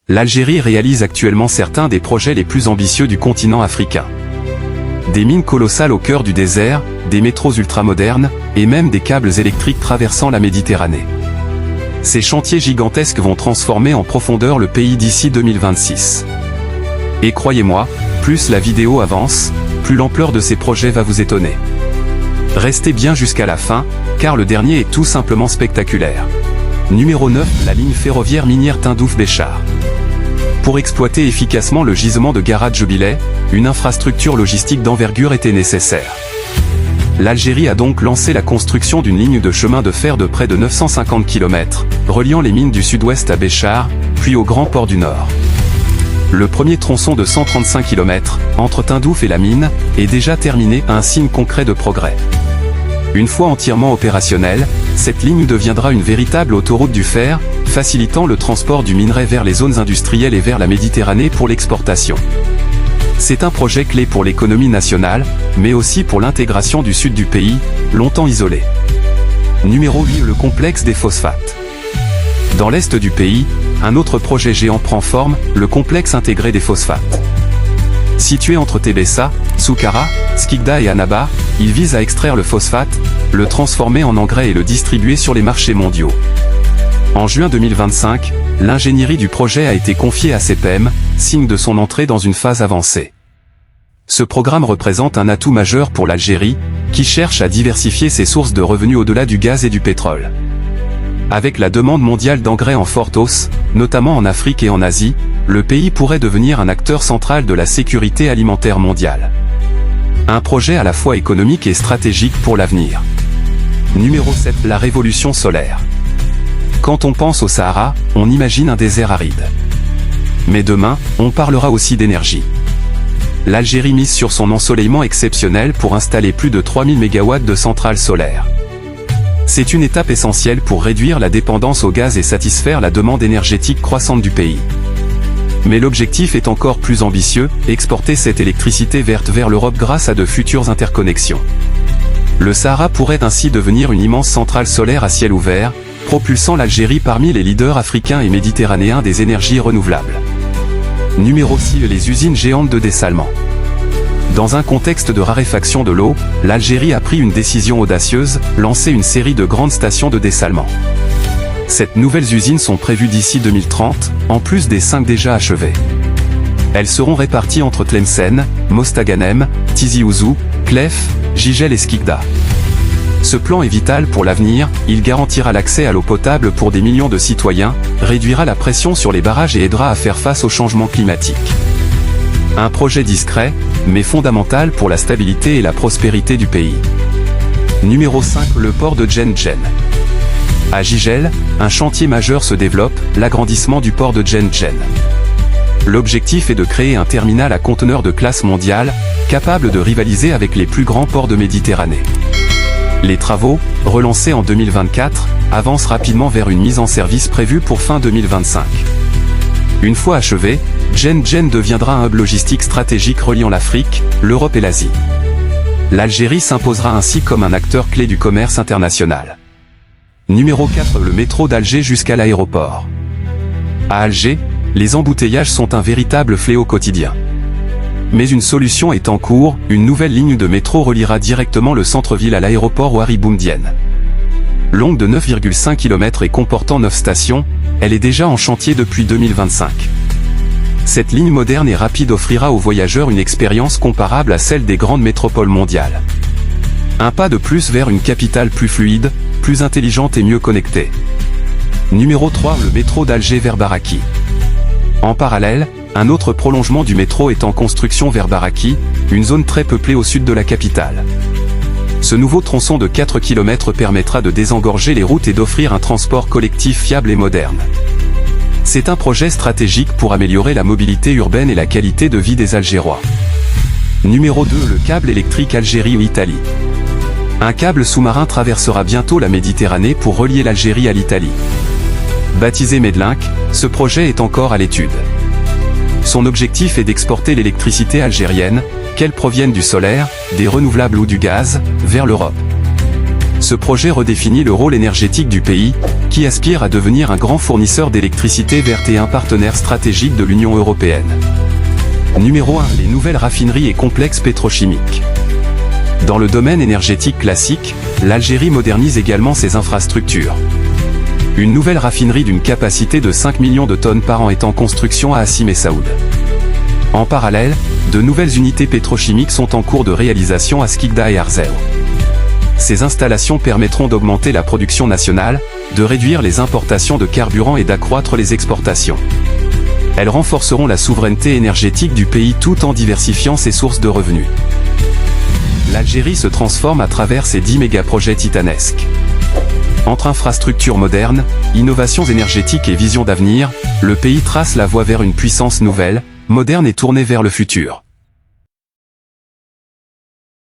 l'Algérie réalise actuellement certains des projets les plus ambitieux du continent africain. Des mines colossales au cœur du désert, des métros ultramodernes, et même des câbles électriques traversant la Méditerranée. Ces chantiers gigantesques vont transformer en profondeur le pays d'ici 2026. Et croyez-moi, plus la vidéo avance, plus l'ampleur de ces projets va vous étonner. Restez bien jusqu'à la fin, car le dernier est tout simplement spectaculaire. Numéro 9, la ligne ferroviaire minière Tindouf-Béchar. Pour exploiter efficacement le gisement de Garat Jubilee, une infrastructure logistique d'envergure était nécessaire. L'Algérie a donc lancé la construction d'une ligne de chemin de fer de près de 950 km, reliant les mines du sud-ouest à Béchar, puis au Grand Port du Nord. Le premier tronçon de 135 km, entre Tindouf et la mine, est déjà terminé, un signe concret de progrès. Une fois entièrement opérationnelle, cette ligne deviendra une véritable autoroute du fer, facilitant le transport du minerai vers les zones industrielles et vers la Méditerranée pour l'exportation. C'est un projet clé pour l'économie nationale, mais aussi pour l'intégration du sud du pays, longtemps isolé. Numéro 8, le complexe des phosphates. Dans l'est du pays, un autre projet géant prend forme, le complexe intégré des phosphates. Situé entre Tébessa, Soukara, Skikda et Annaba, il vise à extraire le phosphate, le transformer en engrais et le distribuer sur les marchés mondiaux. En juin 2025, l'ingénierie du projet a été confiée à CPM, signe de son entrée dans une phase avancée. Ce programme représente un atout majeur pour l'Algérie, qui cherche à diversifier ses sources de revenus au-delà du gaz et du pétrole. Avec la demande mondiale d'engrais en forte hausse, notamment en Afrique et en Asie, le pays pourrait devenir un acteur central de la sécurité alimentaire mondiale. Un projet à la fois économique et stratégique pour l'avenir. Numéro 7, la révolution solaire. Quand on pense au Sahara, on imagine un désert aride. Mais demain, on parlera aussi d'énergie. L'Algérie mise sur son ensoleillement exceptionnel pour installer plus de 3000 MW de centrales solaires. C'est une étape essentielle pour réduire la dépendance au gaz et satisfaire la demande énergétique croissante du pays. Mais l'objectif est encore plus ambitieux, exporter cette électricité verte vers l'Europe grâce à de futures interconnexions. Le Sahara pourrait ainsi devenir une immense centrale solaire à ciel ouvert, propulsant l'Algérie parmi les leaders africains et méditerranéens des énergies renouvelables. Numéro 6, les usines géantes de dessalement. Dans un contexte de raréfaction de l'eau, l'Algérie a pris une décision audacieuse, lancer une série de grandes stations de dessalement. Ces nouvelles usines sont prévues d'ici 2030, en plus des 5 déjà achevées. Elles seront réparties entre Tlemcen, Mostaganem, Tizi Ouzou, Clef, Jijel et Skikda. Ce plan est vital pour l'avenir, il garantira l'accès à l'eau potable pour des millions de citoyens, réduira la pression sur les barrages et aidera à faire face au changement climatique. Un projet discret, mais fondamental pour la stabilité et la prospérité du pays. Numéro 5, le port de Djen Djen. À Jijel, un chantier majeur se développe, l'agrandissement du port de Djen Djen. L'objectif est de créer un terminal à conteneurs de classe mondiale, capable de rivaliser avec les plus grands ports de Méditerranée. Les travaux, relancés en 2024, avancent rapidement vers une mise en service prévue pour fin 2025. Une fois achevé, Djen Djen deviendra un hub logistique stratégique reliant l'Afrique, l'Europe et l'Asie. L'Algérie s'imposera ainsi comme un acteur clé du commerce international. Numéro 4, le métro d'Alger jusqu'à l'aéroport. À Alger, les embouteillages sont un véritable fléau quotidien. Mais une solution est en cours, une nouvelle ligne de métro reliera directement le centre-ville à l'aéroport Ouari Boumedienne. Longue de 9,5 km et comportant 9 stations, elle est déjà en chantier depuis 2025. Cette ligne moderne et rapide offrira aux voyageurs une expérience comparable à celle des grandes métropoles mondiales. Un pas de plus vers une capitale plus fluide, plus intelligente et mieux connectée. Numéro 3, le métro d'Alger vers Baraki. En parallèle, un autre prolongement du métro est en construction vers Baraki, une zone très peuplée au sud de la capitale. Ce nouveau tronçon de 4 km permettra de désengorger les routes et d'offrir un transport collectif fiable et moderne. C'est un projet stratégique pour améliorer la mobilité urbaine et la qualité de vie des Algérois. Numéro 2, le câble électrique Algérie-Italie. Un câble sous-marin traversera bientôt la Méditerranée pour relier l'Algérie à l'Italie. Baptisé Medlink, ce projet est encore à l'étude. Son objectif est d'exporter l'électricité algérienne, qu'elle provienne du solaire, des renouvelables ou du gaz, vers l'Europe. Ce projet redéfinit le rôle énergétique du pays, qui qui aspire à devenir un grand fournisseur d'électricité verte et un partenaire stratégique de l'Union européenne. Numéro 1. Les nouvelles raffineries et complexes pétrochimiques. Dans le domaine énergétique classique, l'Algérie modernise également ses infrastructures. Une nouvelle raffinerie d'une capacité de 5 millions de tonnes par an est en construction à Hassim Essaoud. En parallèle, de nouvelles unités pétrochimiques sont en cours de réalisation à Skikda et Arzeo. Ces installations permettront d'augmenter la production nationale, de réduire les importations de carburant et d'accroître les exportations. Elles renforceront la souveraineté énergétique du pays tout en diversifiant ses sources de revenus. L'Algérie se transforme à travers ses 10 mégaprojets titanesques. Entre infrastructures modernes, innovations énergétiques et visions d'avenir, le pays trace la voie vers une puissance nouvelle, moderne et tournée vers le futur.